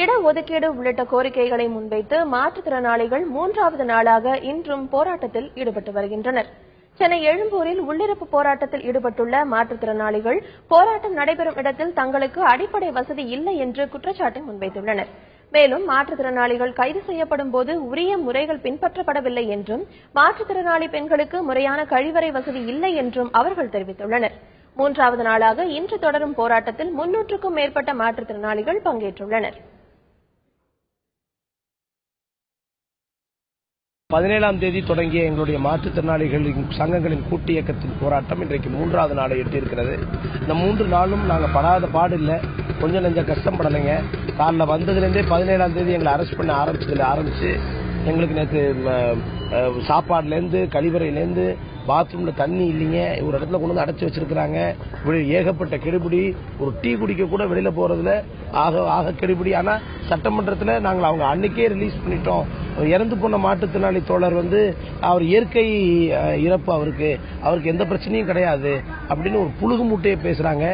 இட ஒதுக்கீடு உள்ளிட்ட கோரிக்கைகளை முன்வைத்து மாற்றுத்திறனாளிகள் 3வது நாளாக இன்றும் போராட்டத்தில் ஈடுபட்டு வருகின்றனர். சென்னை எழும்பூரில் உள்ளிருப்பு போராட்டத்தில் ஈடுபட்டுள்ள மாற்றுத்திறனாளிகள் போராட்டம் நடைபெறும் இடத்தில் தங்களுக்கு அடிப்படை வசதி இல்லை என்று குற்றச்சாட்டை முன்வைத்துள்ளனர். மேலும் மாற்றுத்திறனாளிகள் கைது செய்யப்படும் போது உரிய முறைகள் பின்பற்றப்படவில்லை என்றும் மாற்றுத்திறனாளி பெண்களுக்கு முறையான கழிவறை வசதி இல்லை என்றும் அவர்கள் தெரிவித்துள்ளனர். 3வது நாளாக இன்று தொடரும் போராட்டத்தில் 300க்கும் மேற்பட்ட மாற்றுத்திறனாளிகள் பங்கேற்றுள்ளனர். 17ஆம் தேதி தொடங்கிய எங்களுடைய மாற்றுத்திறனாளிகளின் சங்கங்களின் கூட்டு இயக்கத்தின் போராட்டம் இன்றைக்கு 3வது நாளை எட்டியிருக்கிறது. இந்த 3 நாளும் நாங்கள் படாத பாடு இல்லை, கொஞ்சம் நெஞ்சம் கஷ்டப்படலைங்க. காலைல வந்ததுலேருந்தே 17ஆம் தேதி எங்களை அரெஸ்ட் பண்ண ஆரம்பிச்சு எங்களுக்கு நேற்று சாப்பாடுலேருந்து கழிவறையிலேருந்து பாத்ரூம்ல தண்ணி இல்லைங்க, ஒரு இடத்துல கொண்டு வந்து அடைச்சி வச்சிருக்கிறாங்க. ஏகப்பட்ட கெடுபிடி, ஒரு டீ குடிக்க கூட வெளியில போறதுல ஆக கெடுபிடி. ஆனா சட்டமன்றத்தில் நாங்கள் அவங்க அன்னைக்கே ரிலீஸ் பண்ணிட்டோம். இறந்து போன மாற்றுத்திறனாளி தோழர் அவர் இயற்கை இறப்பு, அவருக்கு எந்த பிரச்சனையும் கிடையாது அப்படின்னு ஒரு புழுகு மூட்டையை பேசுறாங்க.